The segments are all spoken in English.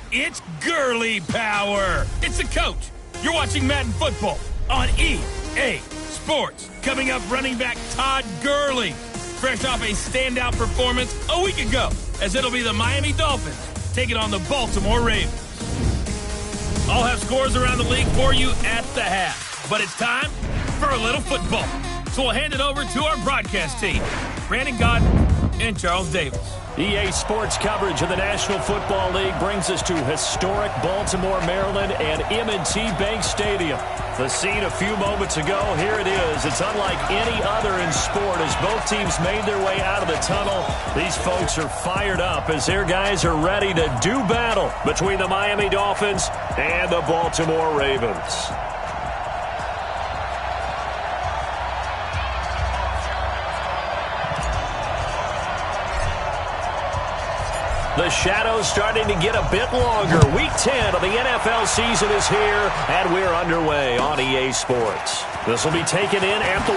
It's Gurley power. It's the coach. You're watching Madden Football on EA Sports. Coming up, running back Todd Gurley, fresh off a standout performance a week ago, as it'll be the Miami Dolphins taking on the Baltimore Ravens. I'll have scores around the league for you at the half, but it's time for a little football. So we'll hand it over to our broadcast team, Brandon Godden and Charles Davis. EA Sports coverage of the National Football League brings us to historic Baltimore, Maryland, and M&T Bank Stadium. The scene a few moments ago, here it is. It's unlike any other in sport as both teams made their way out of the tunnel. These folks are fired up as their guys are ready to do battle between the Miami Dolphins and the Baltimore Ravens. The shadow's starting to get a bit longer. Week 10 of the NFL season is here, and we're underway on EA Sports. This will be taken in at the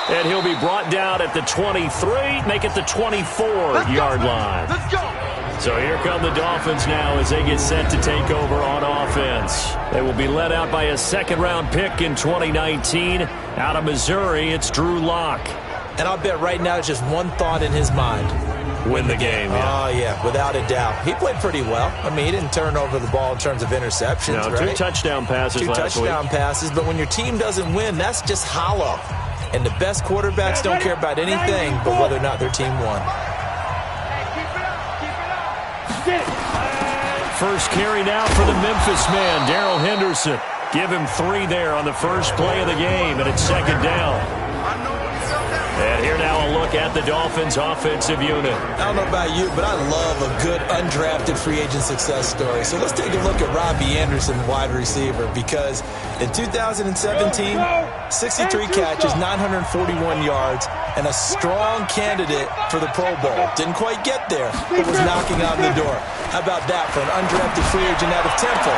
1. And he'll be brought down at the 23, make it the 24-yard line. Let's go! So here come the Dolphins now as they get set to take over on offense. They will be led out by a second-round pick in 2019. Out of Missouri, it's Drew Lock. And I'll bet right now it's just one thought in his mind. Win the game, yeah. Oh, yeah, without a doubt. He played pretty well. I mean, he didn't turn over the ball in terms of interceptions, no, right? 2 touchdown passes last week. 2 touchdown passes, but when your team doesn't win, that's just hollow. And the best quarterbacks don't care about anything but whether or not their team won. First carry now for the Memphis man, Darrell Henderson. Give him 3 there on the first play of the game, and it's second down. And here now a look at the Dolphins' offensive unit. I don't know about you, but I love a good undrafted free agent success story. So let's take a look at Robbie Anderson, wide receiver, because in 2017, 63 catches, 941 yards, and a strong candidate for the Pro Bowl. Didn't quite get there, but was knocking on the door. How about that for an undrafted free agent out of Temple?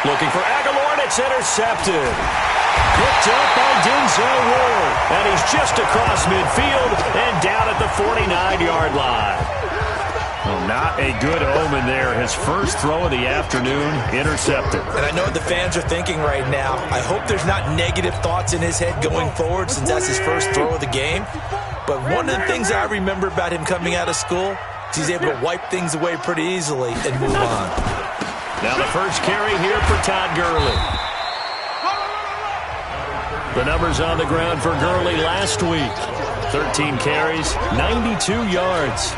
Looking for Aguilar, and it's intercepted. Picked up by Denzel Ward. And he's just across midfield and down at the 49-yard line. Well, not a good omen there. His first throw of the afternoon, intercepted. And I know what the fans are thinking right now. I hope there's not negative thoughts in his head going forward since that's his first throw of the game. But one of the things I remember about him coming out of school is he's able to wipe things away pretty easily and move on. Now the first carry here for Todd Gurley. The numbers on the ground for Gurley last week. 13 carries, 92 yards.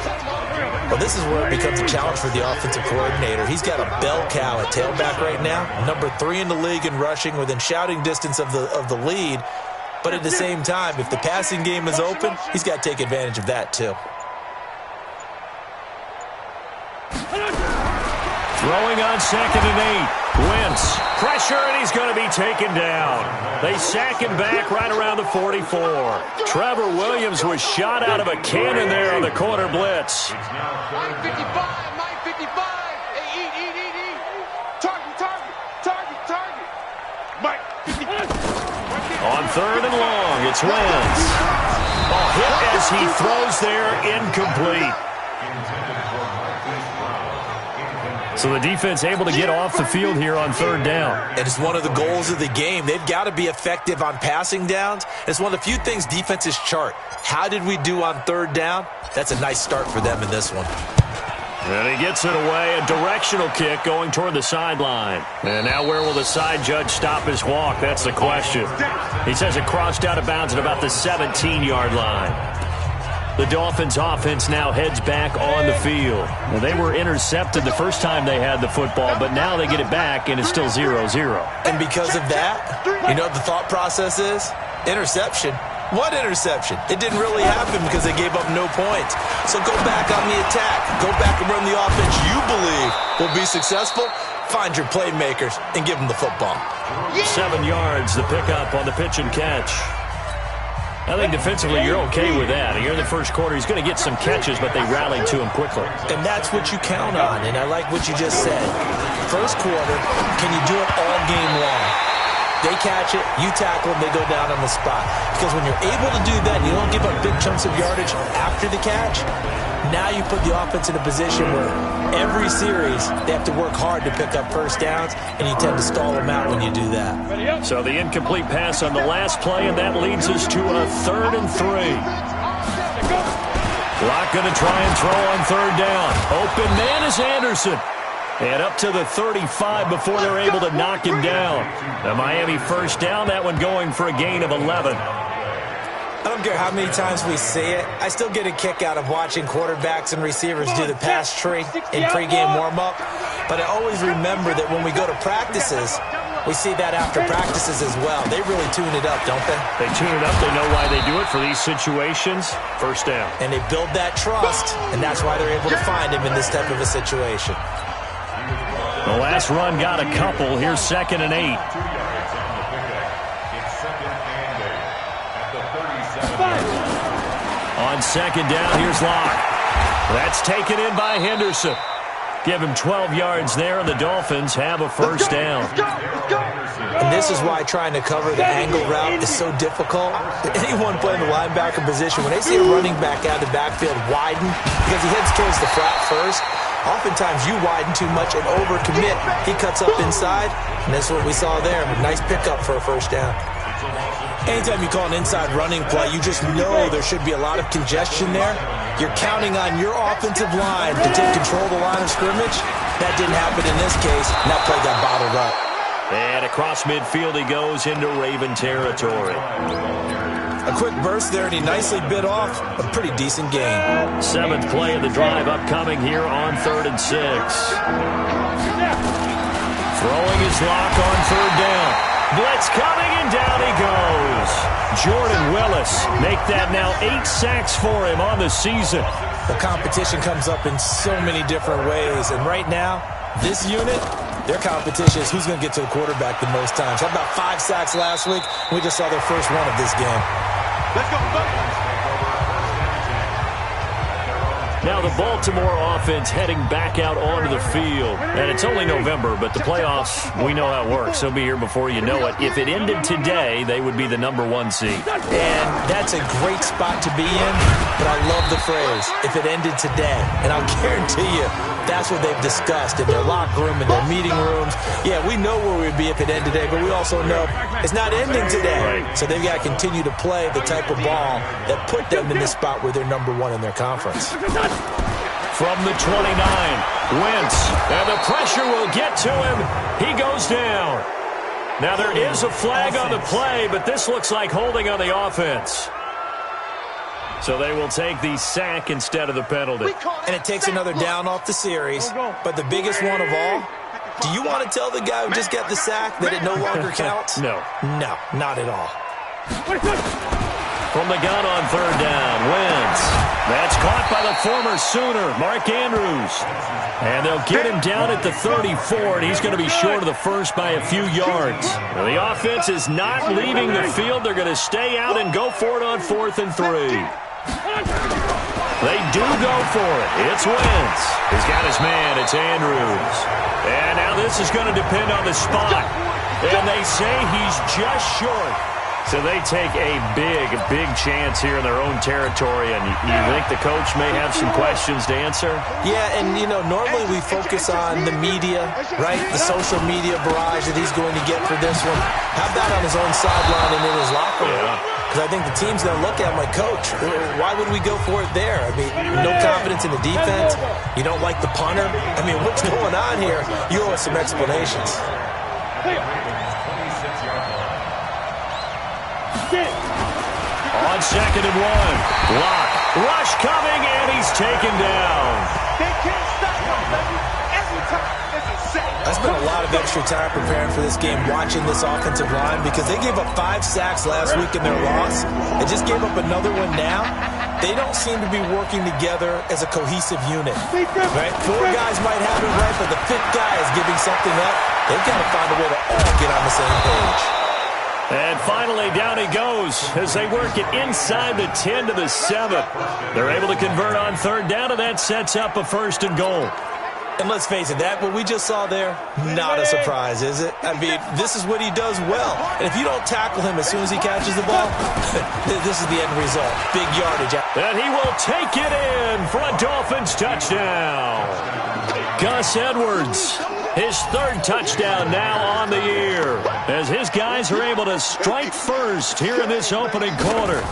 Well, this is where it becomes a challenge for the offensive coordinator. He's got a bell cow at tailback right now, number 3 in the league in rushing, within shouting distance of the lead. But at the same time, if the passing game is open, he's got to take advantage of that too. Throwing on 2nd and 8. Wentz, pressure, and he's going to be taken down. They sack him back right around the 44. Trevor Williams was shot out of a cannon there on the corner blitz. 955. Hey, eat. Target. Mike. On 3rd and long, it's Wentz. A hit as he throws there, incomplete. So the defense able to get off the field here on 3rd down. And it's one of the goals of the game. They've got to be effective on passing downs. It's one of the few things defenses chart. How did we do on 3rd down? That's a nice start for them in this one. And he gets it away, a directional kick going toward the sideline. And now where will the side judge stop his walk? That's the question. He says it crossed out of bounds at about the 17-yard line. The Dolphins offense now heads back on the field. Well, they were intercepted the first time they had the football, but now they get it back, and it's still 0-0. And because of that, you know what the thought process is? Interception. What interception? It didn't really happen because they gave up no points. So go back on the attack. Go back and run the offense you believe will be successful. Find your playmakers and give them the football. 7 yards, the pickup on the pitch and catch. I think defensively you're okay with that. Here in the first quarter, he's going to get some catches, but they rallied to him quickly. And that's what you count on, and I like what you just said. First quarter, can you do it all game long? They catch it, You tackle them, they go down on the spot. Because when you're able to do that, you don't give up big chunks of yardage after the catch. Now you put the offense in a position where every series they have to work hard to pick up first downs, and you tend to stall them out when you do that. So the incomplete pass on the last play, and that leads us to a 3rd and 3. Clock going to try and throw on 3rd down. Open man is Anderson. And up to the 35 before they're able to knock him down. The Miami first down, that one going for a gain of 11. I don't care how many times we see it. I still get a kick out of watching quarterbacks and receivers do the pass tree in pregame warm-up. But I always remember that when we go to practices, we see that after practices as well. They really tune it up, don't they? They tune it up. They know why they do it for these situations. First down. And they build that trust, and that's why they're able to find him in this type of a situation. The last run got a couple. Here's 2nd and 8. On 2nd down, here's Locke. That's taken in by Henderson. Give him 12 yards there, and the Dolphins have a first down. And this is why trying to cover the angle route is so difficult. Anyone playing the linebacker position, when they see a running back out of the backfield widen, because he heads towards the flat first, oftentimes you widen too much and overcommit. He cuts up inside, and that's what we saw there. Nice pickup for a first down. Anytime you call an inside running play, you just know there should be a lot of congestion there. You're counting on your offensive line to take control of the line of scrimmage. That didn't happen in this case, and that play got bottled up. And across midfield he goes into Raven territory. A quick burst there, and he nicely bit off a pretty decent gain. 7th play of the drive upcoming here on 3rd and 6. Throwing his lock on 3rd down. Blitz coming, and down he goes. Jordan Willis make that now 8 sacks for him on the season. The competition comes up in so many different ways, and right now, this unit, their competition is who's going to get to the quarterback the most times. How about 5 sacks last week? We just saw their first one of this game. Let's go, Now the Baltimore offense heading back out onto the field. And it's only November, but the playoffs, we know how it works. They'll be here before you know it. If it ended today, they would be the #1 seed. And that's a great spot to be in, but I love the phrase, if it ended today. And I'll guarantee you, that's what they've discussed in their locker room, in their meeting rooms. Yeah, we know where we'd be if it ended today, but we also know it's not ending today. Right. So they've got to continue to play the type of ball that put them in the spot where they're #1 in their conference. From the 29, Wentz, and the pressure will get to him. He goes down. Now there is a flag on the play, but this looks like holding on the offense. So they will take the sack instead of the penalty. And it takes another down off the series. But the biggest one of all, do you want to tell the guy who just got the sack that it no longer counts? No. No, not at all. From the gun on 3rd down, Wentz. That's caught by the former Sooner, Mark Andrews. And they'll get him down at the 34, and he's going to be short of the first by a few yards. Now, the offense is not leaving the field. They're going to stay out and go for it on 4th and 3. They do go for it. It's Wentz. He's got his man. It's Andrews. And now this is going to depend on the spot. And they say he's just short. So they take a big chance here in their own territory, and you think the coach may have some questions to answer? Yeah, and, you know, normally we focus on the media, right, the social media barrage that he's going to get for this one. How about on his own sideline and in his locker room? Because I think the team's going to look at him like, Coach, why would we go for it there? I mean, no confidence in the defense. You don't like the punter. I mean, what's going on here? You owe us some explanations. On 2nd and 1, Locke, rush coming, and he's taken down. They can't stop him, baby. Every time it's a sack. I spent a lot of extra time preparing for this game, watching this offensive line, because they gave up 5 sacks last week in their loss. They just gave up another one now. They don't seem to be working together as a cohesive unit. Right? 4 guys might have it right, but the 5th guy is giving something up. They've got to find a way to all get on the same page. And finally, down he goes as they work it inside the 10 to the 7. They're able to convert on 3rd down, and that sets up a 1st and goal. And let's face it, what we just saw there, not a surprise, is it? I mean, this is what he does well. And if you don't tackle him as soon as he catches the ball, this is the end result. Big yardage. And he will take it in for a Dolphins touchdown. Gus Edwards, his third touchdown now on the year, as his guys are able to strike first here in this opening quarter.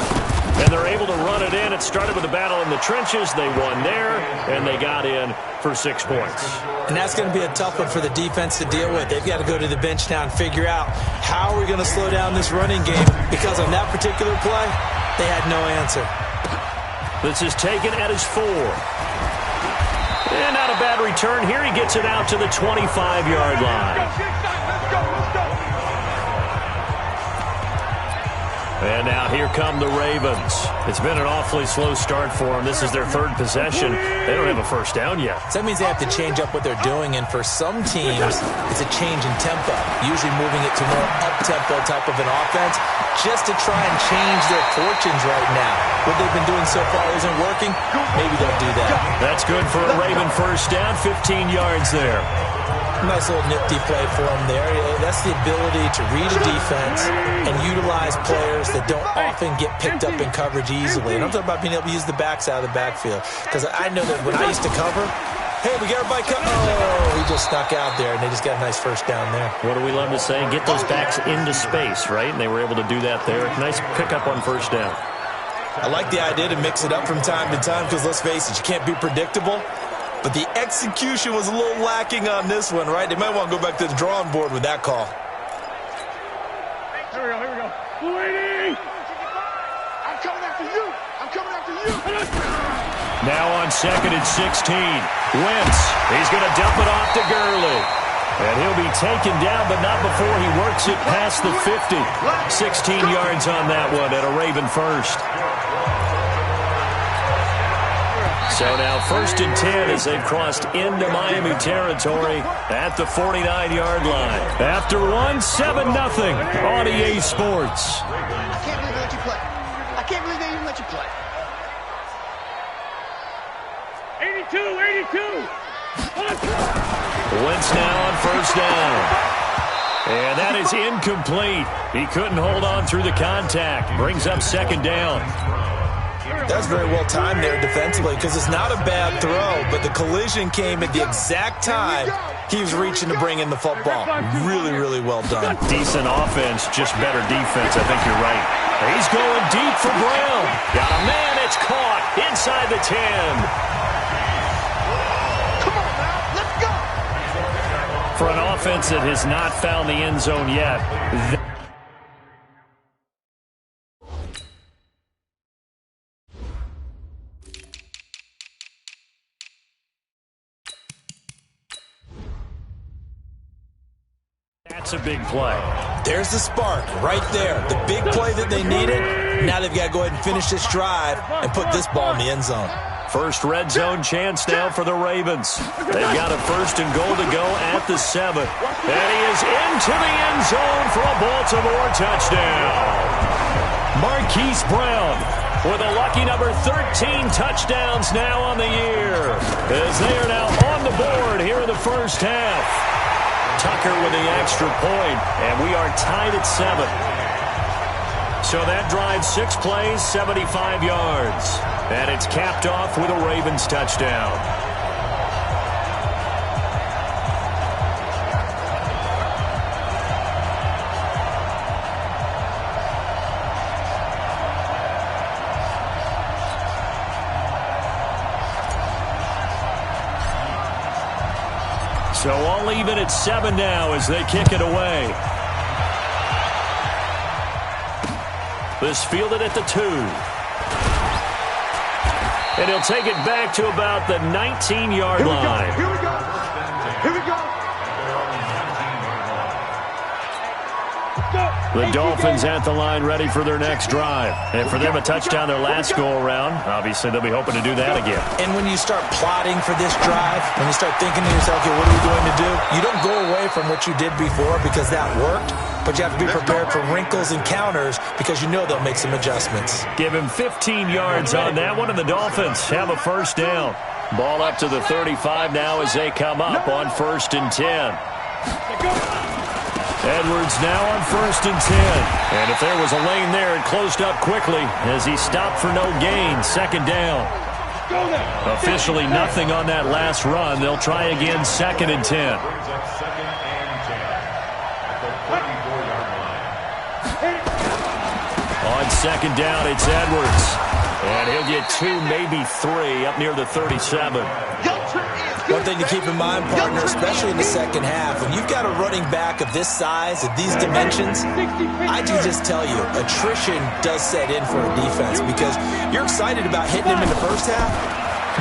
And they're able to run it in. It started with a battle in the trenches. They won there, and they got in for 6 points. And that's going to be a tough one for the defense to deal with. They've got to go to the bench now and figure out how are we going to slow down this running game, because on that particular play, they had no answer. This is taken at his 4. And not a bad return here. He gets it out to the 25-yard line. And now here come the Ravens. It's been an awfully slow start for them. This is their third possession. They don't have a first down yet. So that means they have to change up what they're doing, and for some teams, it's a change in tempo, usually moving it to more up-tempo type of an offense, just to try and change their fortunes right now. What they've been doing so far isn't working. Maybe they'll do that. That's good for a Raven first down, 15 yards there. Nice little nifty play for him there. That's the ability to read a defense and utilize players that don't often get picked up in coverage easily. And I'm talking about being able to use the backs out of the backfield. Because I know that when I used to cover, hey, we got everybody covered. Oh, he just snuck out there, and they just got a nice first down there. What do we love to say? Get those backs into space, right? And they were able to do that there. Nice pickup on first down. I like the idea to mix it up from time to time because, let's face it, you can't be predictable. But the execution was a little lacking on this one, right? They might want to go back to the drawing board with that call. Here we go, here we go. Waiting! I'm coming after you! I'm coming after you! Now on 2nd and 16. Wentz, he's going to dump it off to Gurley. And he'll be taken down, but not before he works it past the 50. 16 yards on that one at a Raven first. So now 1st and 10 as they've crossed into Miami territory at the 49-yard line. After one, 7-0 on EA Sports. I can't believe they let you play. I can't believe they even let you play. 82. Wentz now on first down. And that is incomplete. He couldn't hold on through the contact. Brings up 2nd down. That's very well timed there defensively because it's not a bad throw, but the collision came at the exact time he was reaching to bring in the football. Really, really well done. Decent offense, just better defense. I think you're right. He's going deep for Brown. Got a man. It's caught inside the 10. Come on now, let's go! For an offense that has not found the end zone yet. That's a big play. There's the spark right there. The big play that they needed. Now they've got to go ahead and finish this drive and put this ball in the end zone. First red zone chance now for the Ravens. They've got a 1st and goal to go at the 7. And he is into the end zone for a Baltimore touchdown. Marquise Brown with a lucky number 13 touchdowns now on the year, as they are now on the board here in the first half. Tucker with the extra point, and we are tied at 7. So that drives 6 plays, 75 yards. And it's capped off with a Ravens touchdown. So all even at 7 now as they kick it away. This fielded at the 2. And he'll take it back to about the 19-yard line. Here we go. Here we go. The Dolphins at the line ready for their next drive. And for them a touchdown their last go-around. Obviously, they'll be hoping to do that again. And when you start plotting for this drive, when you start thinking to yourself, okay, what are we going to do? You don't go away from what you did before because that worked, but you have to be prepared for wrinkles and counters because you know they'll make some adjustments. Give him 15 yards on that one, and the Dolphins have a first down. Ball up to the 35 now as they come up on 1st and 10. Edwards now on 1st and 10. And if there was a lane there, it closed up quickly as he stopped for no gain. 2nd down. Officially nothing on that last run. They'll try again 2nd and 10. On 2nd down, it's Edwards. And he'll get 2, maybe 3 up near the 37. One thing to keep in mind, partner, especially in the second half, when you've got a running back of this size, of these dimensions, I can just tell you, attrition does set in for a defense because you're excited about hitting him in the first half.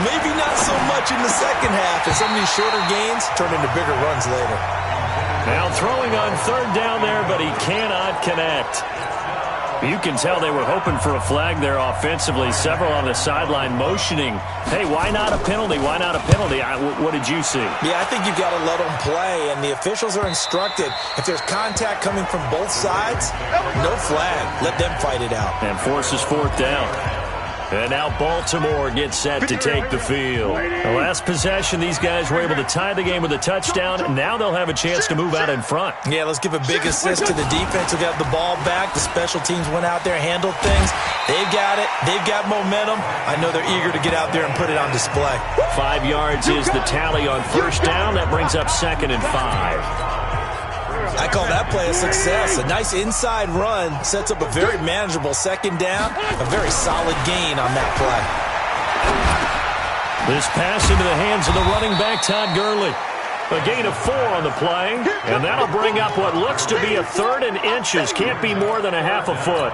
Maybe not so much in the second half, and some of these shorter gains turn into bigger runs later. Now throwing on 3rd down there, but he cannot connect. You can tell they were hoping for a flag there offensively. Several on the sideline motioning, hey, why not a penalty? Why not a penalty? What did you see? Yeah, I think you've got to let them play, and the officials are instructed. If there's contact coming from both sides, no flag. Let them fight it out. And forces 4th down. And now Baltimore gets set to take the field. The last possession, these guys were able to tie the game with a touchdown, and now they'll have a chance to move out in front. Yeah, let's give a big assist to the defense who got the ball back. The special teams went out there, handled things. They've got it. They've got momentum. I know they're eager to get out there and put it on display. 5 yards is the tally on 1st down. That brings up 2nd and 5. I call that play a success. A nice inside run sets up a very manageable 2nd down. A very solid gain on that play. This pass into the hands of the running back, Todd Gurley. A gain of 4 on the play, and that'll bring up what looks to be a 3rd and inches. Can't be more than a half a foot.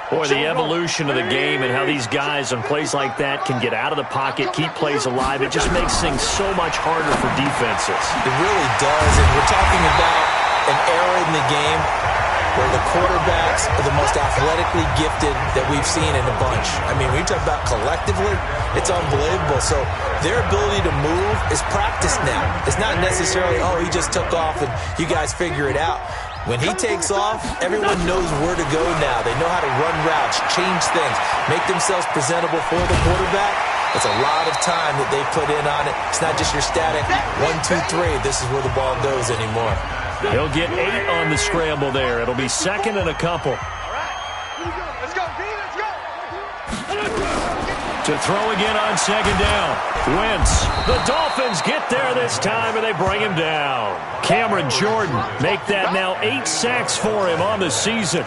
Boy, the evolution of the game and how these guys on plays like that can get out of the pocket, keep plays alive, it just makes things so much harder for defenses. It really does, and we're talking about an era in the game where the quarterbacks are the most athletically gifted that we've seen in a bunch. I mean, when you talk about collectively, it's unbelievable. So their ability to move is practiced now. It's not necessarily, oh, he just took off and you guys figure it out. When he takes off, everyone knows where to go now. They know how to run routes, change things, make themselves presentable for the quarterback. It's a lot of time that they put in on it. It's not just your static 1, 2, 3. This is where the ball goes anymore. He'll get 8 on the scramble there. It'll be 2nd and a couple. Let's go, D, let's go. To throw again on 2nd down. Wentz. The Dolphins get there this time, and they bring him down. Cameron Jordan make that now 8 sacks for him on the season.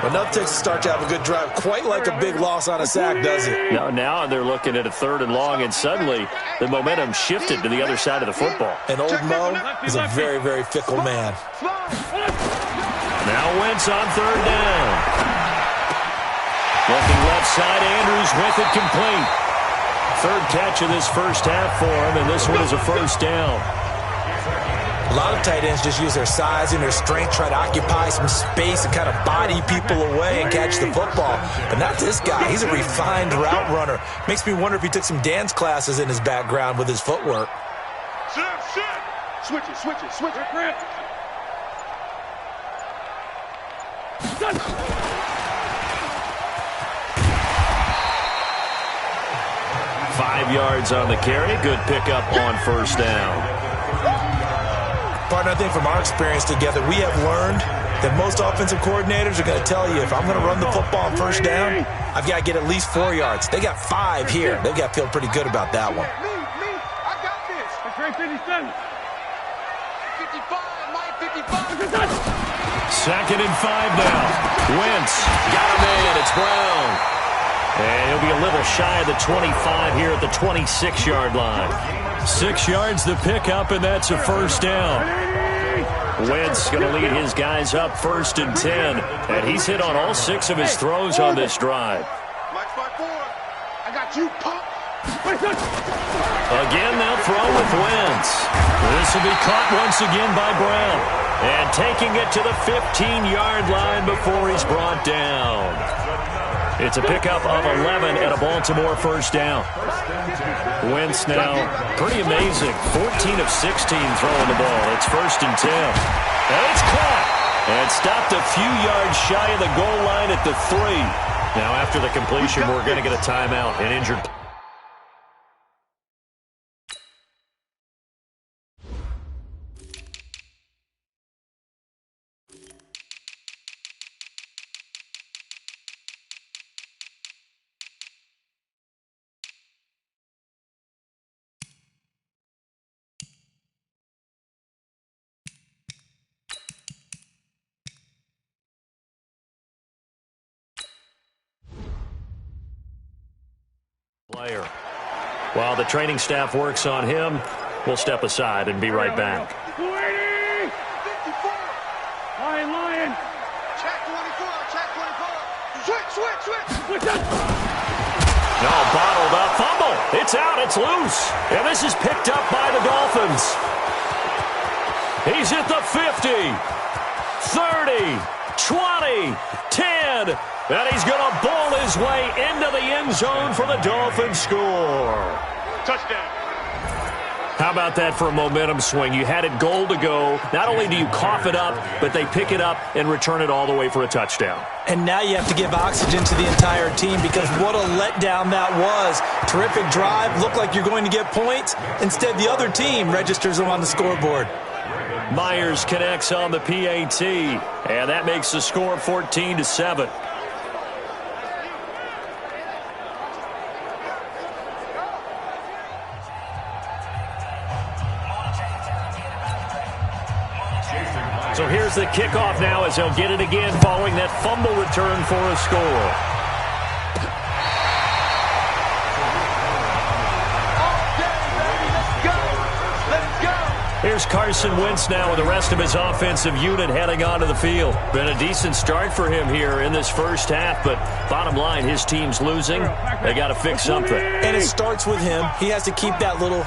Enough takes to start to have a good drive. Quite like a big loss on a sack, does it? Now they're looking at a 3rd and long, and suddenly the momentum shifted to the other side of the football. And old Mo is a very, very fickle man. Now Wentz on 3rd down. Looking left side, Andrews with it complete. 3rd catch of this first half for him, and this one is a 1st down. A lot of tight ends just use their size and their strength, try to occupy some space and kind of body people away and catch the football. But not this guy. He's a refined route runner. Makes me wonder if he took some dance classes in his background with his footwork. Switch it. 5 yards on the carry. Good pickup on 1st down. Partner, I think from our experience together, we have learned that most offensive coordinators are going to tell you, if I'm going to run the football on 1st down, I've got to get at least 4 yards. They got 5 here. They've got to feel pretty good about that one. Me, I got this. That's right, 57. 55, Mike, 55. 2nd and 5 now. Wentz got him in. It's Brown. And he'll be a little shy of the 25 here at the 26-yard line. 6 yards the pickup, and that's a 1st down. Wentz going to lead his guys up 1st and 10, and he's hit on all 6 of his throws on this drive. Mike, 5-4. I got you, pump. Again, they'll throw with Wentz. This will be caught once again by Brown, and taking it to the 15-yard line before he's brought down. It's a pickup of 11 and a Baltimore 1st down. Wentz now, pretty amazing, 14 of 16 throwing the ball. It's 1st and 10. And it's caught. And stopped a few yards shy of the goal line at the 3. Now after the completion, we're going to get a timeout and injured. While the training staff works on him, we'll step aside and be right back. 280! 54! Lion! Check 24, check 24. Switch! No, bottled up. Fumble. It's out. It's loose. And this is picked up by the Dolphins. He's at the 50, 30, 20, 10. And he's going to bowl his way into the end zone for the Dolphins score. Touchdown. How about that for a momentum swing? You had it goal to go. Not only do you cough it up, but they pick it up and return it all the way for a touchdown. And now you have to give oxygen to the entire team because what a letdown that was. Terrific drive. Looked like you're going to get points. Instead, the other team registers them on the scoreboard. Myers connects on the PAT, and that makes the score 14-7. So here's the kickoff now as they'll get it again following that fumble return for a score. Here's Carson Wentz now with the rest of his offensive unit heading onto the field. Been a decent start for him here in this first half, but bottom line, his team's losing. They got to fix something. And it starts with him. He has to keep that little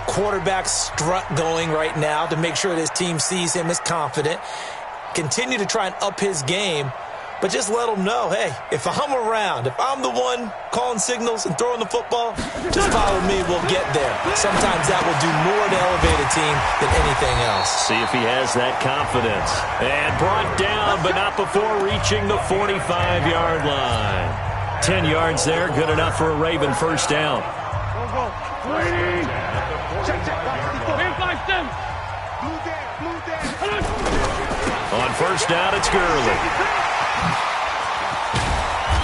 quarterback strut going right now to make sure that his team sees him as confident. Continue to try and up his game, but just let him know, hey, if I'm around, if I'm the one calling signals and throwing the football, just follow me, we'll get there. Sometimes that will do more to elevate a team than anything else. See if he has that confidence. And brought down, but not before reaching the 45-yard line. 10 yards there, good enough for a Raven first down. On first down, it's Gurley.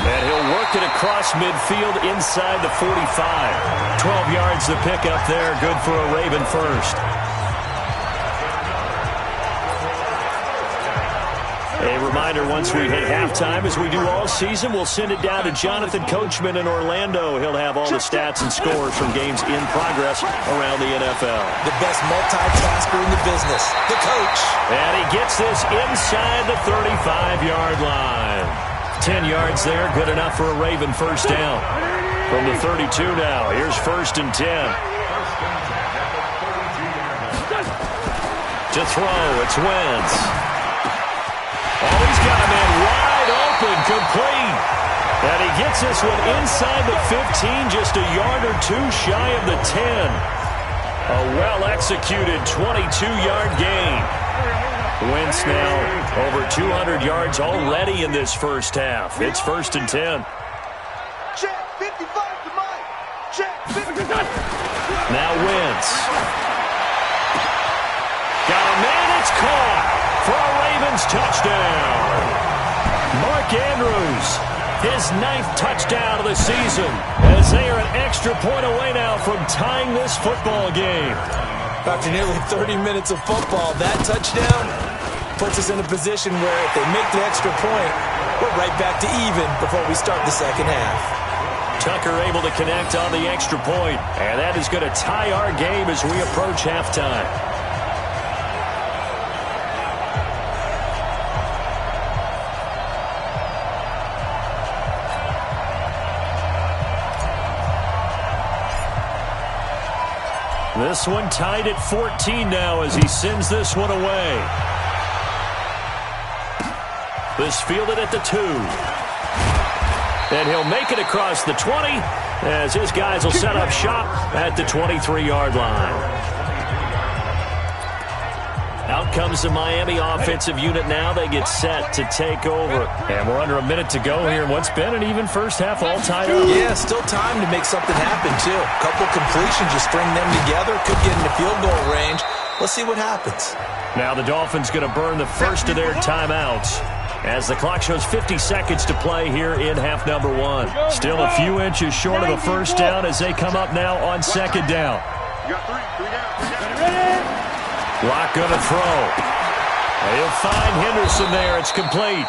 And he'll work it across midfield inside the 45. 12 yards to pick up there. Good for a Raven first. A reminder, once we hit halftime, as we do all season, we'll send it down to Jonathan Coachman in Orlando. He'll have all the stats and scores from games in progress around the NFL. The best multitasker in the business, the coach. And he gets this inside the 35-yard line. 10 yards there, good enough for a Raven first down. From the 32 now, here's first and 10. To throw, it's Wentz. Oh, he's got a man wide open, complete. And he gets this one inside the 15, just a yard or two shy of the 10. A well-executed 22-yard gain. Wentz now over 200 yards already in this first half. It's first and 10. Check 55 to Mike. Check 55. Now Wentz. Got a man, it's caught for a Ravens touchdown. Mark Andrews, his 9th touchdown of the season, as they are an extra point away now from tying this football game. After nearly 30 minutes of football, that touchdown puts us in a position where if they make the extra point, we're right back to even before we start the second half. Tucker able to connect on the extra point, and that is going to tie our game as we approach halftime. This one tied at 14 now as he sends this one away. This fielded at the 2. And he'll make it across the 20 as his guys will set up shop at the 23-yard line. Out comes the Miami offensive unit now. They get set to take over. And we're under a minute to go here. What's been an even first half all tied up? Yeah, still time to make something happen, too. A couple completions, you string them together, could get into field goal range. Let's see what happens. Now the Dolphins going to burn the first of their timeouts as the clock shows 50 seconds to play here in half number 1. Still a few inches short of a first down as they come up now on second down. You got three down. Locke going to throw. He'll find Henderson there. It's complete.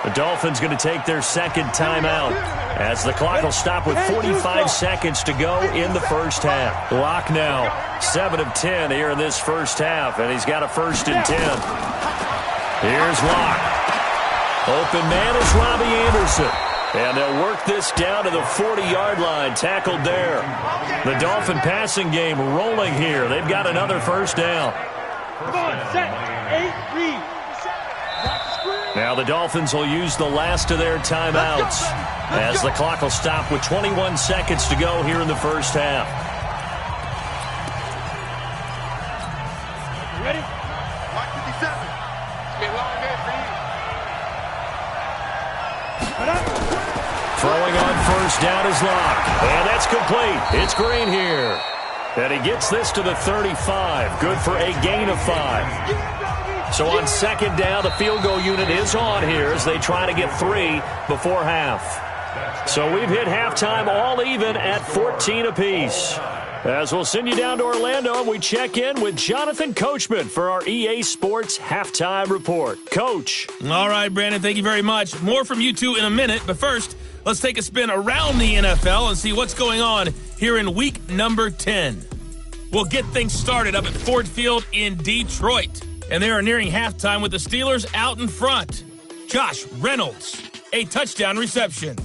The Dolphins going to take their second timeout as the clock will stop with 45 seconds to go in the first half. Lock now, 7 of 10 here in this first half, and he's got a 1st and 10. Here's Locke. Open man is Robbie Anderson. And they'll work this down to the 40-yard line, tackled there. The Dolphin passing game rolling here. They've got another 1st down. Come on, set, 8, read. Now the Dolphins will use the last of their timeouts as the clock will stop with 21 seconds to go here in the first half. Ready? Watch 57. Get long there for you. Throwing on 1st down is Locke. And that's complete. It's Green here. And he gets this to the 35. Good for a gain of 5. So on 2nd down, the field goal unit is on here as they try to get 3 before half. So we've hit halftime all even at 14 apiece. As we'll send you down to Orlando, and we check in with Jonathan Coachman for our EA Sports Halftime Report. Coach. All right, Brandon, thank you very much. More from you two in a minute, but first, let's take a spin around the NFL and see what's going on here in week number 10. We'll get things started up at Ford Field in Detroit. And they are nearing halftime with the Steelers out in front. Josh Reynolds, a touchdown reception.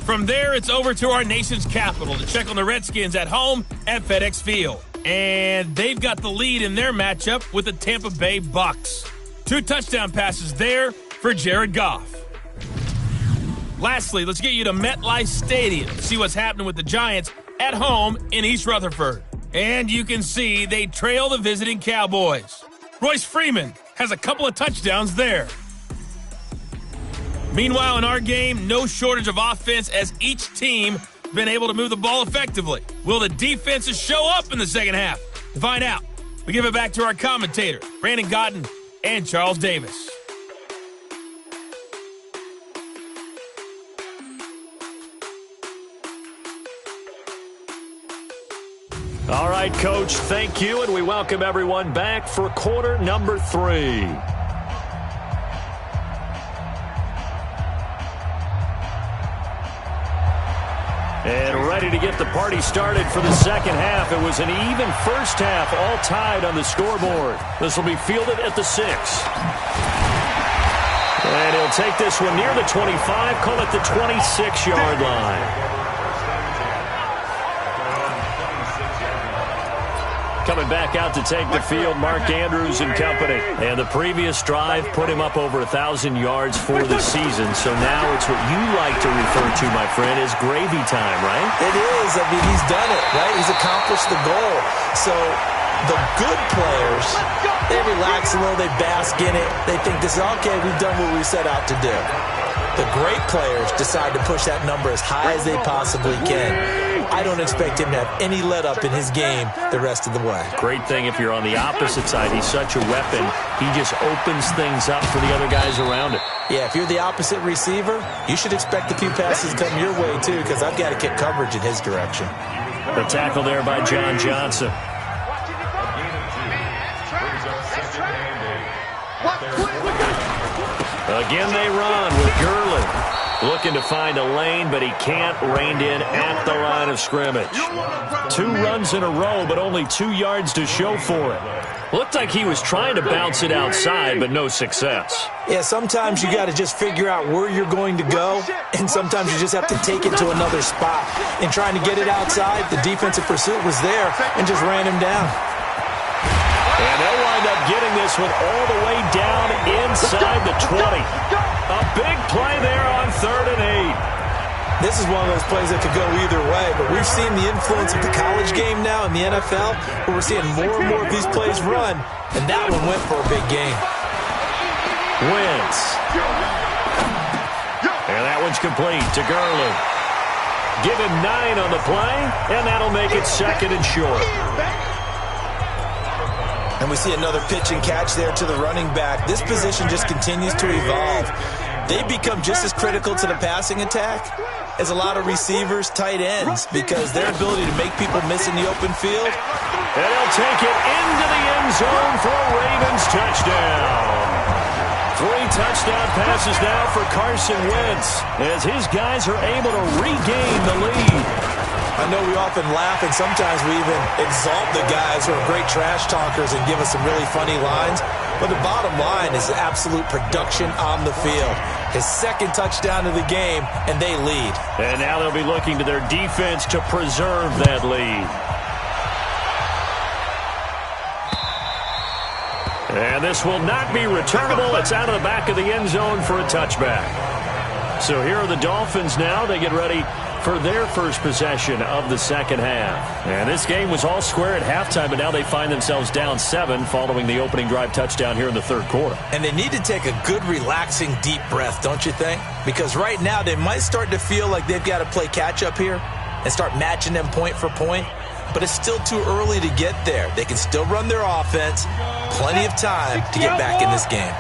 From there, it's over to our nation's capital to check on the Redskins at home at FedEx Field. And they've got the lead in their matchup with the Tampa Bay Bucks. 2 touchdown passes there for Jared Goff. Lastly, let's get you to MetLife Stadium to see what's happening with the Giants at home in East Rutherford. And you can see they trail the visiting Cowboys. Royce Freeman has a couple of touchdowns there. Meanwhile, in our game, no shortage of offense as each team been able to move the ball effectively. Will the defenses show up in the second half? To find out, we give it back to our commentator, Brandon Godden and Charles Davis. All right, Coach, thank you, and we welcome everyone back for quarter number 3. And ready to get the party started for the second half. It was an even first half, all tied on the scoreboard. This will be fielded at the 6. And he'll take this one near the 25, call it the 26-yard line. Coming back out to take the field, Mark Andrews and company. And the previous drive put him up over 1,000 yards for the season. So now it's what you like to refer to, my friend, as gravy time, right? It is. I mean, he's done it, right? He's accomplished the goal. So the good players, they relax a little, they bask in it. They think this is, okay, we've done what we set out to do. The great players decide to push that number as high as they possibly can. I don't expect him to have any let-up in his game the rest of the way. Great thing if you're on the opposite side. He's such a weapon. He just opens things up for the other guys around it. Yeah, if you're the opposite receiver, you should expect a few passes to come your way, too, because I've got to get coverage in his direction. The tackle there by John Johnson. Again, they run with Gurley. Looking to find a lane, but he can't. Reined in at the line of scrimmage. 2 runs in a row, but only 2 yards to show for it. Looked like he was trying to bounce it outside, but no success. Yeah, sometimes you got to just figure out where you're going to go, and sometimes you just have to take it to another spot. In trying to get it outside, the defensive pursuit was there and just ran him down. And they'll wind up getting this one all the way down inside the 20. A big play there on 3rd and 8. This is one of those plays that could go either way, but we've seen the influence of the college game now in the NFL, where we're seeing more and more of these plays run, and that one went for a big gain. Wentz. And that one's complete to Gurley. Give him 9 on the play, and that'll make it 2nd and short. And we see another pitch and catch there to the running back. This position just continues to evolve. They become just as critical to the passing attack as a lot of receivers, tight ends, because their ability to make people miss in the open field. And he'll take it into the end zone for a Ravens touchdown. 3 touchdown passes now for Carson Wentz as his guys are able to regain the lead. I know we often laugh, and sometimes we even exalt the guys who are great trash talkers and give us some really funny lines. But the bottom line is absolute production on the field. His second touchdown of the game, and they lead. And now they'll be looking to their defense to preserve that lead. And this will not be returnable. It's out of the back of the end zone for a touchback. So here are the Dolphins now. They get ready for their first possession of the second half. And this game was all square at halftime, but now they find themselves down 7 following the opening drive touchdown here in the third quarter. And they need to take a good, relaxing, deep breath, don't you think? Because right now they might start to feel like they've got to play catch-up here and start matching them point for point. But it's still too early to get there. They can still run their offense. Plenty of time to get back in this game.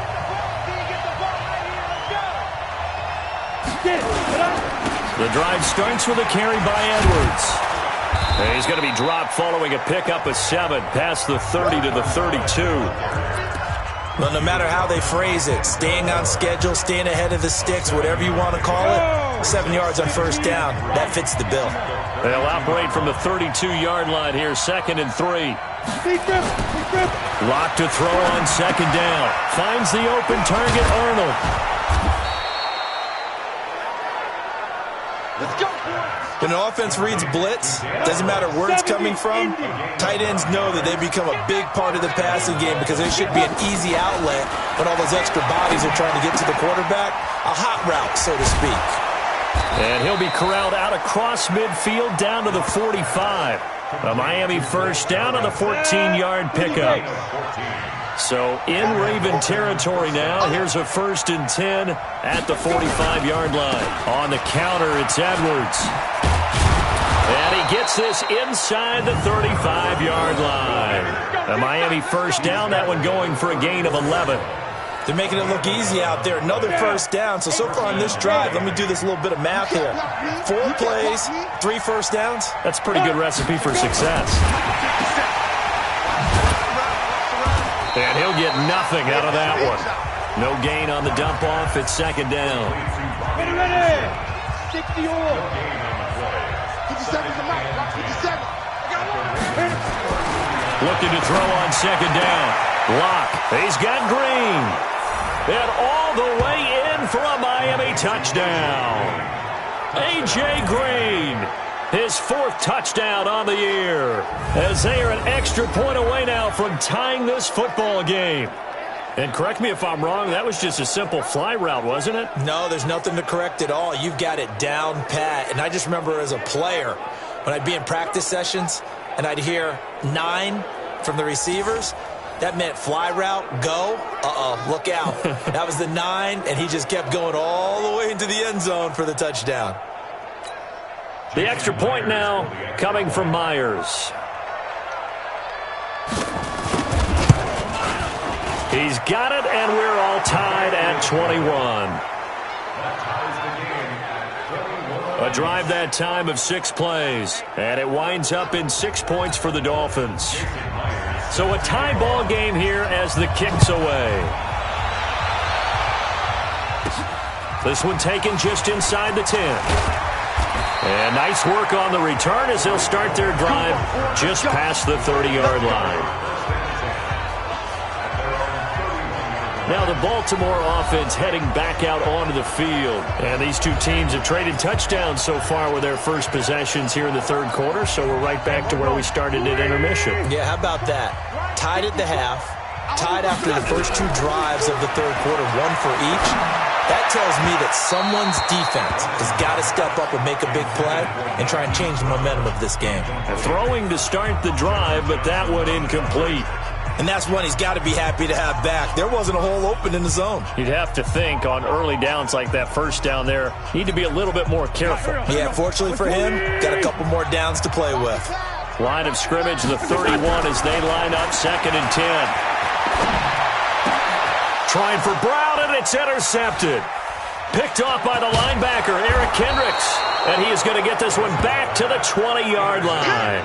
The drive starts with a carry by Edwards. And he's going to be dropped following a pickup of 7 past the 30 to the 32. Well, no matter how they phrase it, staying on schedule, staying ahead of the sticks, whatever you want to call it, 7 yards on first down, that fits the bill. They'll operate from the 32-yard line here, 2nd and 3. Locked to throw on second down. Finds the open target, Arnold. Let's go. When an offense reads blitz, doesn't matter where it's coming from, tight ends know that they become a big part of the passing game because there should be an easy outlet when all those extra bodies are trying to get to the quarterback. A hot route, so to speak. And he'll be corralled out across midfield down to the 45. A Miami first down on the 14-yard pickup. So in Raven territory now. Here's a 1st and 10 at the 45-yard line. On the counter, it's Edwards. And he gets this inside the 35-yard line. A Miami first down, that one going for a gain of 11. They're making it look easy out there. Another first down. So far on this drive, let me do this little bit of math here. 4 plays, 3 first downs. That's a pretty good recipe for success. And he'll get nothing out of that one. No gain on the dump off. It's 2nd down. Ready. 60 all. 57 is the max. 57. Looking to throw on 2nd down. Lock. He's got Green. And all the way in for a Miami touchdown. A.J. Green. His 4th touchdown on the year. As they are an extra point away now from tying this football game. And correct me if I'm wrong, that was just a simple fly route, wasn't it? No, there's nothing to correct at all. You've got it down pat. And I just remember as a player, when I'd be in practice sessions and I'd hear 9 from the receivers, that meant fly route, go. Look out. That was the 9, and he just kept going all the way into the end zone for the touchdown. The extra point now coming from Myers. He's got it, and we're all tied at 21. A drive that time of 6 plays, and it winds up in 6 points for the Dolphins. So a tie ball game here as the kick's away. This one taken just inside the 10. And nice work on the return as they'll start their drive just past the 30-yard line. Now the Baltimore offense heading back out onto the field. And these two teams have traded touchdowns so far with their first possessions here in the third quarter. So we're right back to where we started at intermission. Yeah, how about that? Tied at the half, tied after the first 2 drives of the third quarter, 1 for each. That tells me that someone's defense has got to step up and make a big play and try and change the momentum of this game. Throwing to start the drive, but that one incomplete. And that's one he's got to be happy to have back. There wasn't a hole open in the zone. You'd have to think on early downs like that first down there, need to be a little bit more careful. Yeah, fortunately for him, got a couple more downs to play with. Line of scrimmage, the 31 as they line up 2nd and 10. Trying for Brown, and it's intercepted. Picked off by the linebacker, Eric Kendricks. And he is going to get this one back to the 20-yard line.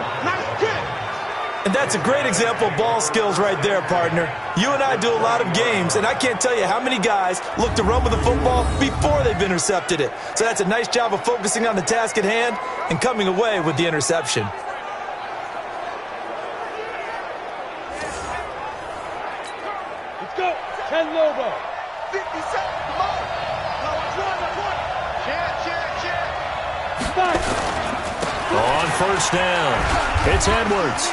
And that's a great example of ball skills right there, partner. You and I do a lot of games, and I can't tell you how many guys look to run with the football before they've intercepted it. So that's a nice job of focusing on the task at hand and coming away with the interception. Let's go. 10 Lobo. 50 seconds. Come on. No, that's one. Check. On first down, it's Edwards.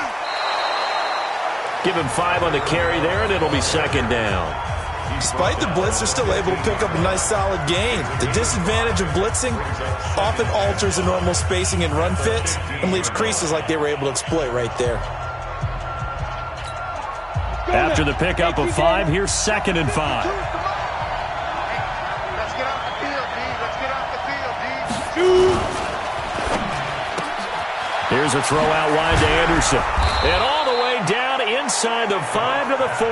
Give him 5 on the carry there, and it'll be second down. Despite the blitz, they're still able to pick up a nice solid gain. The disadvantage of blitzing often alters the normal spacing and run fits and leaves creases like they were able to exploit right there. After the pickup of 5, here's second and 5. Let's get off the field, D. Let's get off the field, D. Here's a throw out wide to Anderson. And all the way down inside the 5 to the 4.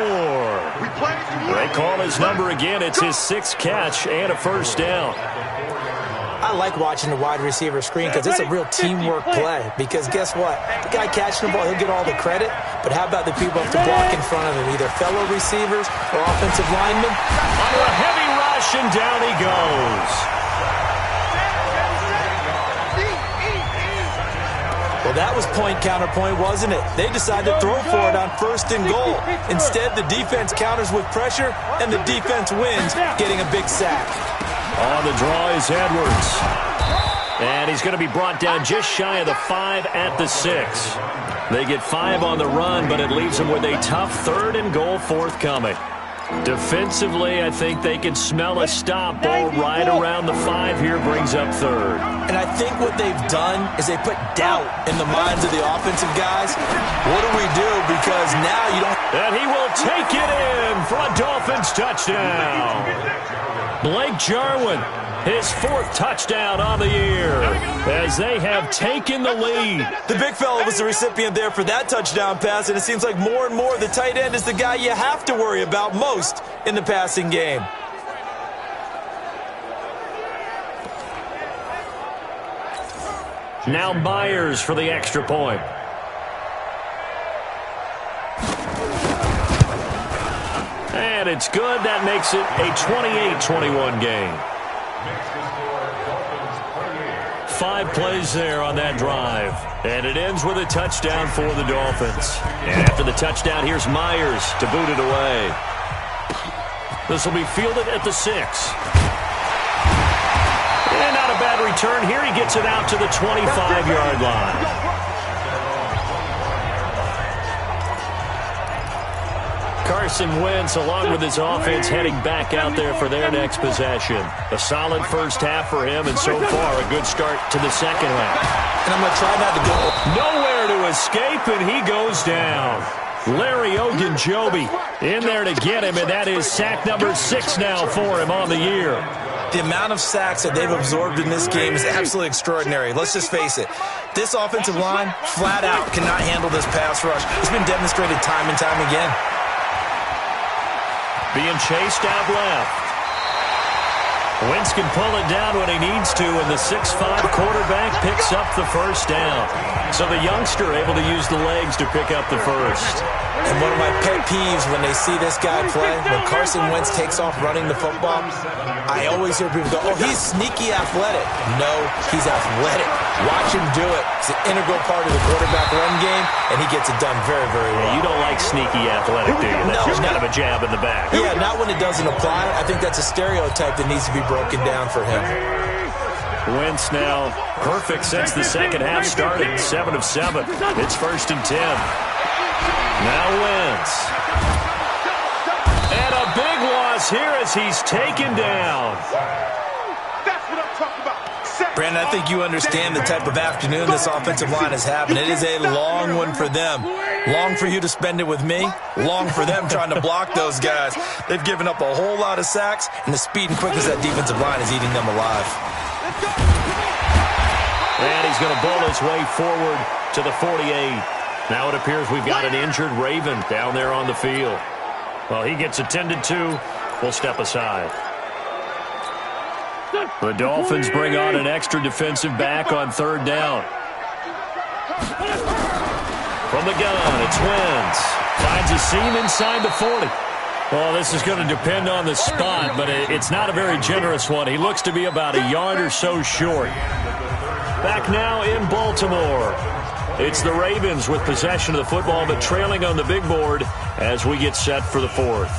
They call his number again. It's his 6th catch and a first down. I like watching the wide receiver screen because it's a real teamwork play. Because guess what? The guy catching the ball, he'll get all the credit. But how about the people who have to block in front of him, either fellow receivers or offensive linemen? Under a heavy rush, and down he goes. Well, that was point-counterpoint, wasn't it? They decided to throw for it on first and goal. Instead, the defense counters with pressure, and the defense wins, getting a big sack. On the draw is Edwards. And he's going to be brought down just shy of the 5 at the 6. They get 5 on the run, but it leaves them with a tough 3rd and goal forthcoming. Defensively, I think they can smell a stop. Ball right around the 5 here, brings up 3rd. And I think what they've done is they put doubt in the minds of the offensive guys. What do we do? Because now you don't... And he will take it in for a Dolphins touchdown. Blake Jarwin, his 4th touchdown on the year, as they have taken the lead. The big fella was the recipient there for that touchdown pass, and it seems like more and more the tight end is the guy you have to worry about most in the passing game. Now Myers for the extra point. And it's good. That makes it a 28-21 game. 5 plays there on that drive. And it ends with a touchdown for the Dolphins. And after the touchdown, here's Myers to boot it away. This will be fielded at the 6. And not a bad return here. He gets it out to the 25-yard line. Carson Wentz, along with his offense, heading back out there for their next possession. A solid first half for him, and so far a good start to the second half. And I'm going to try not to go. Nowhere to escape, and he goes down. Larry Ogunjobi in there to get him, and that is sack number 6 now for him on the year. The amount of sacks that they've absorbed in this game is absolutely extraordinary. Let's just face it. This offensive line, flat out, cannot handle this pass rush. It's been demonstrated time and time again. Being chased out left. Wentz can pull it down when he needs to, and the 6'5 quarterback picks up the first down. So the youngster able to use the legs to pick up the first. And one of my pet peeves when they see this guy play, when Carson Wentz takes off running the football, I always hear people go, oh, he's sneaky athletic. No, he's athletic. Watch him do it. It's an integral part of the quarterback run game, and he gets it done very, very well. You don't like sneaky athletic, do you? That's just kind of a jab in the back. Yeah, not when it doesn't apply. I think that's a stereotype that needs to be broken down for him. Wentz now perfect since the second half started. 7 of 7. It's 1st and 10. Now Wentz. And a big loss here as he's taken down. That's what I'm talking about. Brandon, I think you understand the type of afternoon this offensive line is having. It is a long one for them. Long for you to spend it with me. Long for them trying to block those guys. They've given up a whole lot of sacks, and the speed and quickness of that defensive line is eating them alive. And he's going to bowl his way forward to the 48. Now it appears we've got an injured Raven down there on the field. Well, he gets attended to. We'll step aside. The Dolphins bring on an extra defensive back on 3rd down. From the gun, it's Wentz. Finds a seam inside the 40. Well, this is going to depend on the spot, but it's not a very generous one. He looks to be about a yard or so short. Back now in Baltimore. It's the Ravens with possession of the football, but trailing on the big board as we get set for the fourth.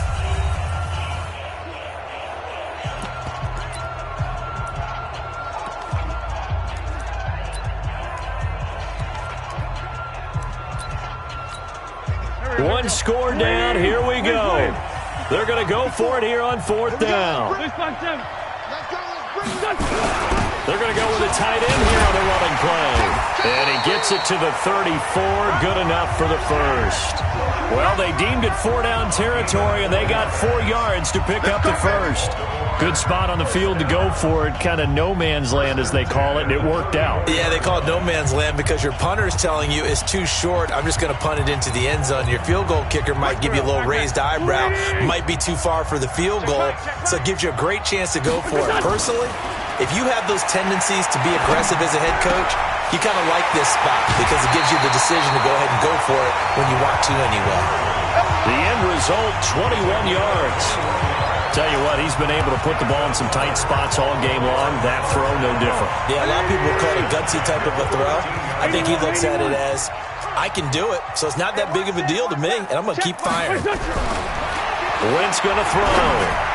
One score down. Here we go. They're going to go for it here on fourth down. They're going to go with a tight end here on the running play. And he gets it to the 34. Good enough for the first. Well, they deemed it 4-down territory, and they got 4 yards to pick up the first. Good spot on the field to go for it. Kind of no man's land, as they call it, and it worked out. Yeah, they call it no man's land because your punter is telling you it's too short. I'm just going to punt it into the end zone. Your field goal kicker might give you a little raised eyebrow. Might be too far for the field goal, so it gives you a great chance to go for it. Personally, if you have those tendencies to be aggressive as a head coach, you kind of like this spot because it gives you the decision to go ahead and go for it when you want to anyway. The end result, 21 yards. Tell you what, he's been able to put the ball in some tight spots all game long. That throw, no different. Yeah, a lot of people call it a gutsy type of a throw. I think he looks at it as, I can do it, so it's not that big of a deal to me, and I'm going to keep firing. Wentz going to throw.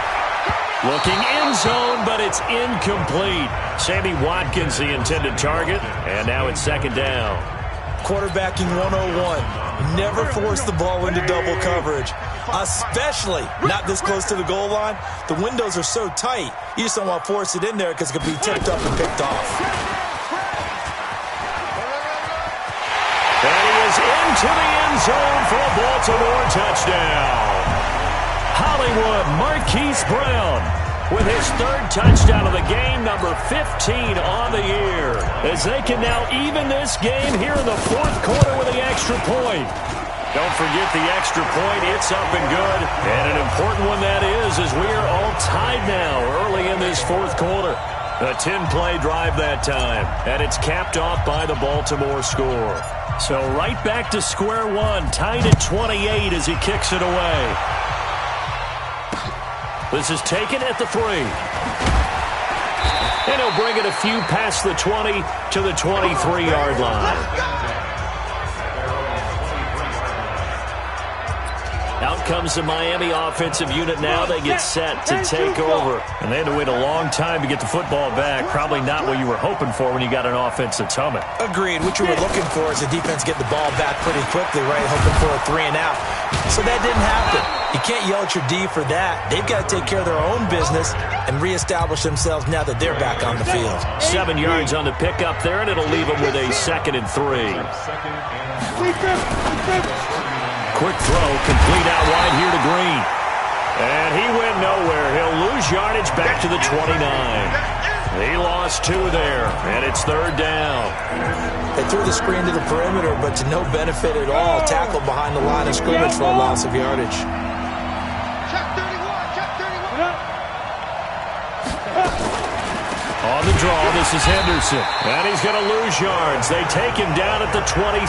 Looking end zone, but it's incomplete. Sammy Watkins, the intended target, and now it's second down. Quarterbacking 101. Never force the ball into double coverage, especially not this close to the goal line. The windows are so tight, you just don't want to force it in there because it could be tipped up and picked off. And he is into the end zone for a Baltimore touchdown. Hollywood Marquise Brown with his 3rd touchdown of the game, number 15 on the year, as they can now even this game here in the 4th quarter with the extra point. Don't forget the extra point. It's up and good, and an important one that is, as we are all tied now early in this 4th quarter. A 10-play drive that time, and it's capped off by the Baltimore score. So right back to square one, tied at 28 as he kicks it away. This is taken at the 3. And he'll bring it a few past the 20 to the 23-yard line. Out comes the Miami offensive unit now. They get set to take over. And they had to wait a long time to get the football back. Probably not what you were hoping for when you got an offense that's humming. Agreed. What you were looking for is the defense get the ball back pretty quickly, right? Hoping for a 3 and out. So that didn't happen. You can't yell at your D for that. They've got to take care of their own business and reestablish themselves now that they're back on the field. 7 yards on the pickup there, and it'll leave them with a 2nd and 3. Quick throw, complete out wide here to Green. And he went nowhere. He'll lose yardage back to the 29. He lost 2 there, and it's 3rd down. They threw the screen to the perimeter, but to no benefit at all. Tackled behind the line of scrimmage for a loss of yardage. On the draw, this is Henderson. And he's going to lose yards. They take him down at the 26.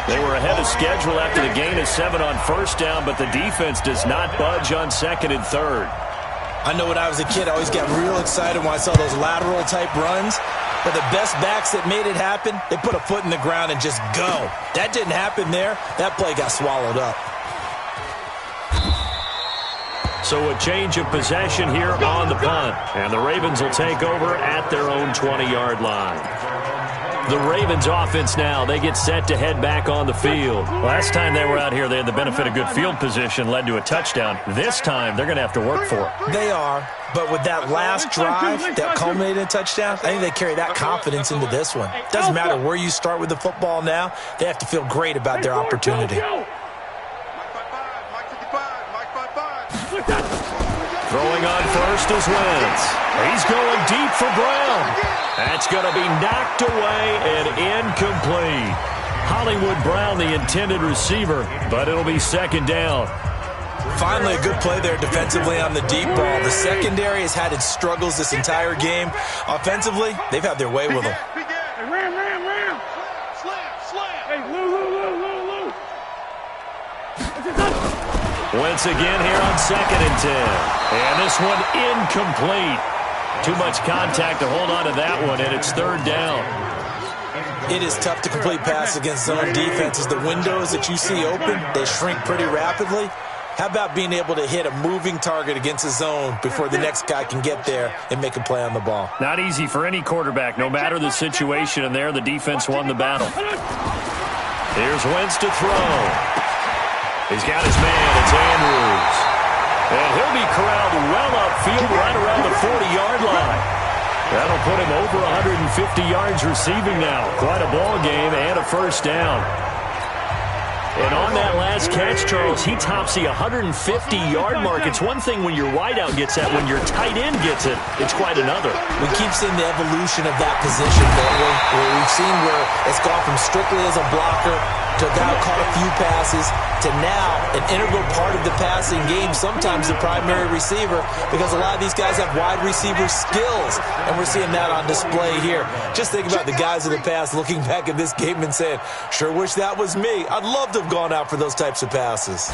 They were ahead of schedule after the gain of 7 on 1st down, but the defense does not budge on 2nd and 3rd. I know when I was a kid, I always got real excited when I saw those lateral-type runs. But the best backs that made it happen, they put a foot in the ground and just go. That didn't happen there. That play got swallowed up. So a change of possession here on the punt. And the Ravens will take over at their own 20-yard line. The Ravens offense now, they get set to head back on the field. Last time they were out here, they had the benefit of good field position, led to a touchdown. This time, they're going to have to work for it. They are, but with that last drive that culminated in a touchdown, I think they carry that confidence into this one. Doesn't matter where you start with the football now, they have to feel great about their opportunity. Throwing on first is Wentz. He's going deep for Brown. That's going to be knocked away and incomplete. Hollywood Brown, the intended receiver, but it'll be 2nd down. Finally, a good play there defensively on the deep ball. The secondary has had its struggles this entire game. Offensively, they've had their way with them. Ram. Slam. Hey, Lou. Wentz again here on 2nd and 10. And this one incomplete. Too much contact to hold on to that one, and it's 3rd down. It is tough to complete passes against zone defenses. The windows that you see open, they shrink pretty rapidly. How about being able to hit a moving target against a zone before the next guy can get there and make a play on the ball? Not easy for any quarterback, no matter the situation, and there the defense won the battle. Here's Wentz to throw. He's got his man. It's Andrews. And he'll be corralled well upfield right around the 40-yard line. That'll put him over 150 yards receiving now. Quite a ball game and a 1st down. And on that last catch, Charles, he tops the 150-yard mark. It's one thing when your wideout gets that. When your tight end gets it, it's quite another. We keep seeing the evolution of that position, don't we? Where we've seen where it's gone from strictly as a blocker to a guy who caught a few passes to now an integral part of the passing game, sometimes the primary receiver, because a lot of these guys have wide receiver skills, and we're seeing that on display here. Just think about the guys of the past looking back at this game and saying, sure wish that was me. I'd love to have gone out for those types of passes.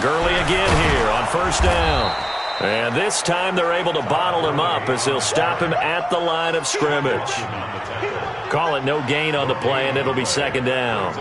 Gurley again here on 1st down. And this time they're able to bottle him up as they'll stop him at the line of scrimmage. Call it no gain on the play, and it'll be 2nd down.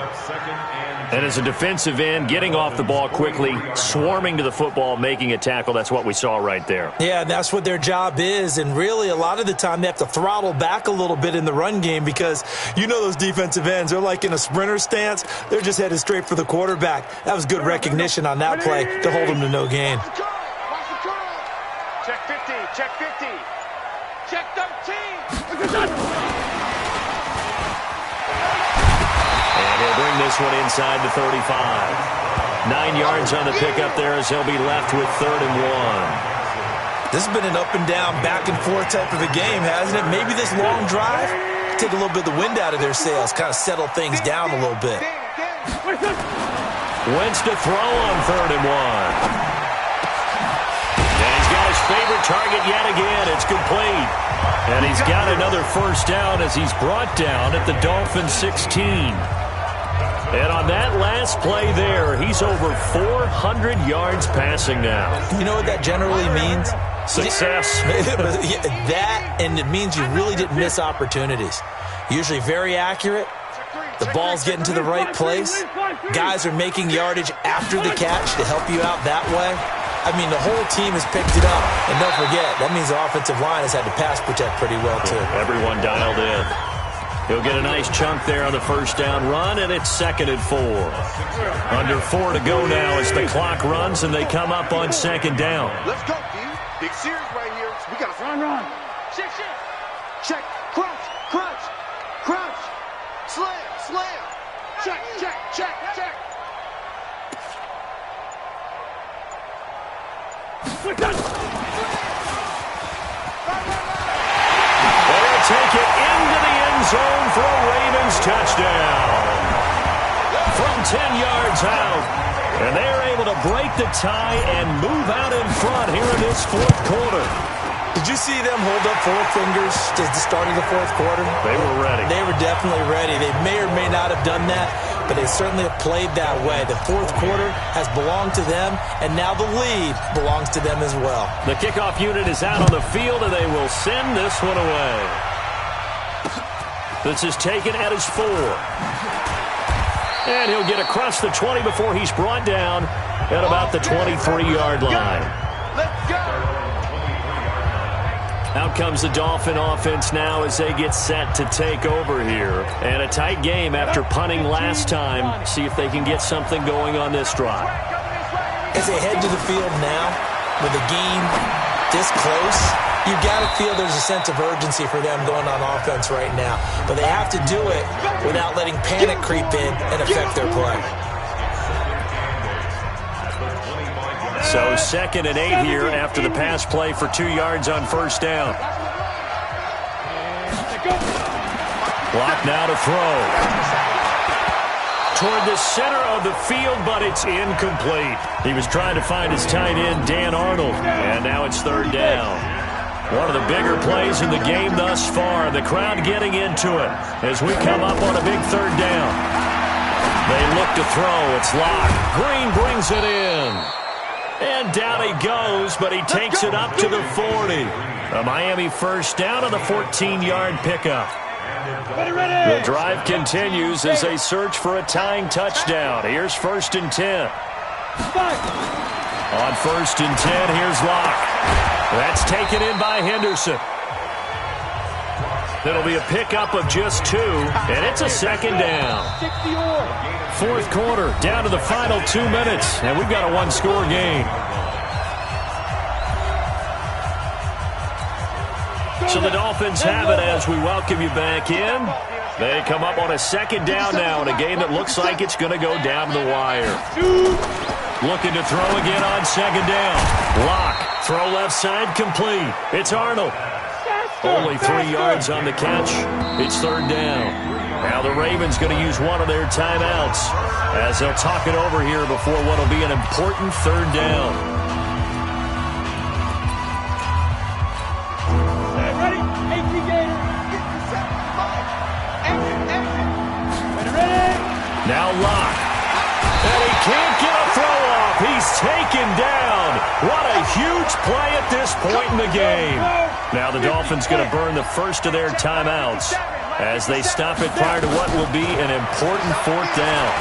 And as a defensive end, getting off the ball quickly, swarming to the football, making a tackle, that's what we saw right there. Yeah, that's what their job is, and really a lot of the time they have to throttle back a little bit in the run game because you know those defensive ends, they're like in a sprinter stance. They're just headed straight for the quarterback. That was good recognition on that play to hold them to no gain. Check 50, check 50. Check 13. And he'll bring this one inside the 35. 9 yards on the pickup there as he'll be left with 3rd and 1. This has been an up and down, back and forth type of a game, hasn't it? Maybe this long drive take a little bit of the wind out of their sails, kind of settle things down a little bit. Wentz to throw on 3rd and 1. And he's got his favorite target yet again. It's complete. And he's got another 1st down as he's brought down at the Dolphins 16. And on that last play there, he's over 400 yards passing now. You know what that generally means? Success. That, and it means you really didn't miss opportunities. Usually very accurate. The ball's getting to the right place. Guys are making yardage after the catch to help you out that way. I mean, the whole team has picked it up. And don't forget, that means the offensive line has had to pass protect pretty well, too. Everyone dialed in. He'll get a nice chunk there on the 1st down run, and it's 2nd and 4. Under 4 to go now as the clock runs, and they come up on 2nd down. Let's go, D. Big series right here. We got to run. Check. Crunch. Crunch. Slam. Check. They'll take it into the end zone for a Ravens touchdown. From 10 yards out. And they're able to break the tie and move out in front here in this 4th quarter. Did you see them hold up 4 fingers at the start of the 4th quarter? They were ready. They were definitely ready. They may or may not have done that, but they certainly have played that way. The 4th quarter has belonged to them, and now the lead belongs to them as well. The kickoff unit is out on the field, and they will send this one away. This is taken at his 4. And he'll get across the 20 before he's brought down at about the 23-yard line. Let's go. Out comes the Dolphin offense now as they get set to take over here. And a tight game after punting last time. See if they can get something going on this drive. As they head to the field now, with the game this close, you've got to feel there's a sense of urgency for them going on offense right now. But they have to do it without letting panic creep in and affect their play. So 2nd and 8 here after the pass play for 2 yards on 1st down. Clock now to throw. Toward the center of the field, but it's incomplete. He was trying to find his tight end, Dan Arnold, and now it's 3rd down. One of the bigger plays in the game thus far. The crowd getting into it as we come up on a big 3rd down. They look to throw. It's Locke. Green brings it in. And down he goes, but he takes it up to the 40. A Miami first down on the 14-yard pickup. The drive continues as they search for a tying touchdown. Here's 1st and 10. On 1st and 10, here's Locke. That's taken in by Henderson. It'll be a pickup of just 2, and it's a 2nd down. 4th quarter, down to the final 2 minutes, and we've got a one-score game. So the Dolphins have it as we welcome you back in. They come up on a 2nd down now in a game that looks like it's going to go down to the wire. Looking to throw again on 2nd down. Locke, throw left side, complete. It's Arnold. Only 3 yards on the catch. It's 3rd down. Now the Ravens going to use one of their timeouts as they'll talk it over here before what will be an important 3rd down. Now Locke. And he can't get a throw off. He's taken down. What a huge play at this point in the game. Now the Dolphins going to burn the first of their timeouts as they stop it prior to what will be an important 4th down.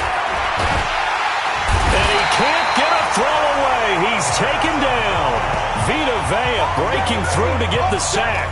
And he can't get a throw away. He's taken down. Vita Vea breaking through to get the sack.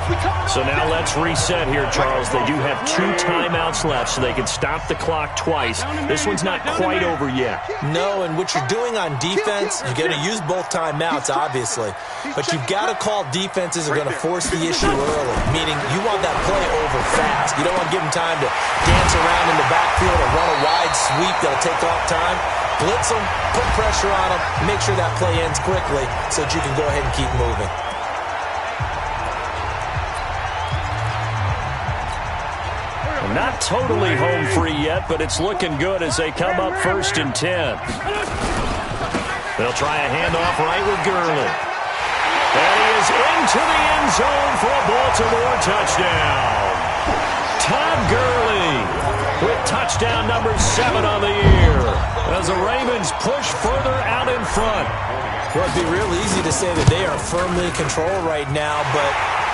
So now let's reset here, Charles. They do have 2 timeouts left, so they can stop the clock twice. This one's not quite over yet. No, and what you're doing on defense, you're going to use both timeouts, obviously. But you've got to call defenses are going to force the issue early, meaning you want that play over fast. You don't want to give them time to dance around in the backfield or run a wide sweep that'll take off time. Blitz them, put pressure on them, make sure that play ends quickly so that you can go ahead and keep moving. Not totally home free yet, but it's looking good as they come up 1st and 10. They'll try a handoff right with Gurley. And he is into the end zone for a Baltimore touchdown. Todd Gurley with touchdown number 7 on the year as the Ravens push further out in front. Well, it'd be real easy to say that they are firmly in control right now, but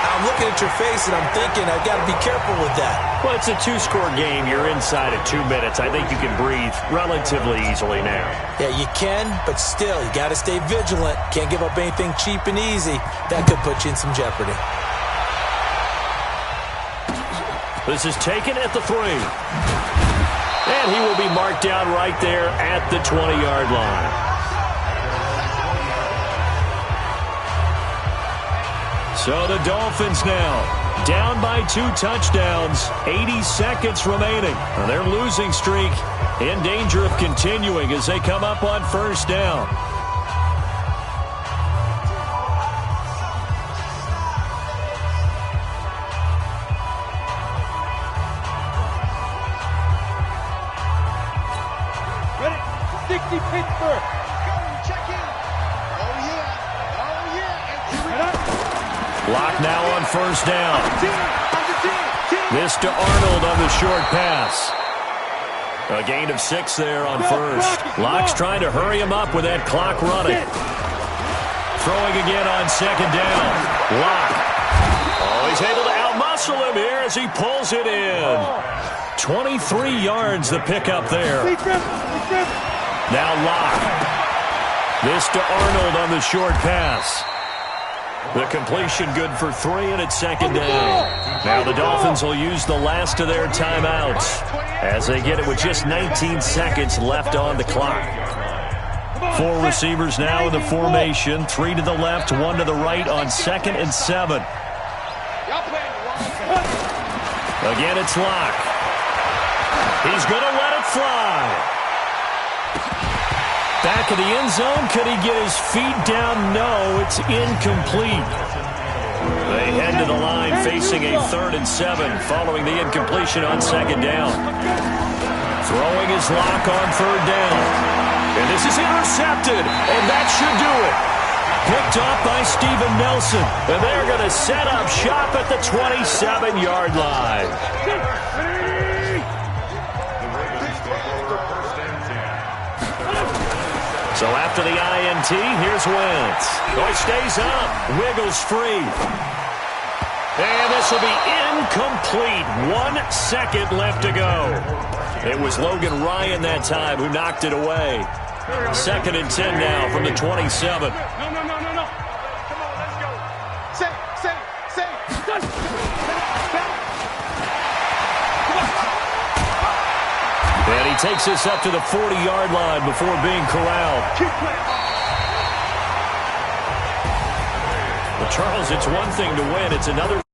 I'm looking at your face and I'm thinking I've got to be careful with that. Well, it's a 2-score game. You're inside at 2 minutes. I think you can breathe relatively easily now. Yeah, you can, but still, you got to stay vigilant. Can't give up anything cheap and easy. That could put you in some jeopardy. This is taken at the 3. And he will be marked down right there at the 20-yard line. So the Dolphins now down by 2 touchdowns, 80 seconds remaining. And their losing streak in danger of continuing as they come up on 1st down. Ready? 60 Pittsburgh. Check in. Oh, yeah. Oh, yeah. Locke now on 1st down. This to Arnold on the short pass. A gain of 6 there on 1st. Locke's trying to hurry him up with that clock running. Throwing again on 2nd down. Locke. Oh, he's able to outmuscle him here as he pulls it in. 23 yards the pickup there. Now Locke. This to Arnold on the short pass. The completion good for 3, and it's 2nd down. Now the Dolphins will use the last of their timeouts as they get it with just 19 seconds left on the clock. 4 receivers now in the formation, 3 to the left, 1 to the right on 2nd and 7. Again, it's Locke. He's going to let it fly. Back of the end zone. Could he get his feet down? No, it's incomplete. They head to the line facing a 3rd and 7 following the incompletion on 2nd down. Throwing his Locke on 3rd down. And this is intercepted, and that should do it. Picked off by Steven Nelson, and they're going to set up shop at the 27-yard line. So after the INT, here's Wentz. Oh, he stays up. Wiggles free. And this will be incomplete. 1 second left to go. It was Logan Ryan that time who knocked it away. 2nd and 10 now from the 27. No. Come on, let's go. Say. And he takes this up to the 40-yard line before being corralled. Well, Charles, it's one thing to win. It's another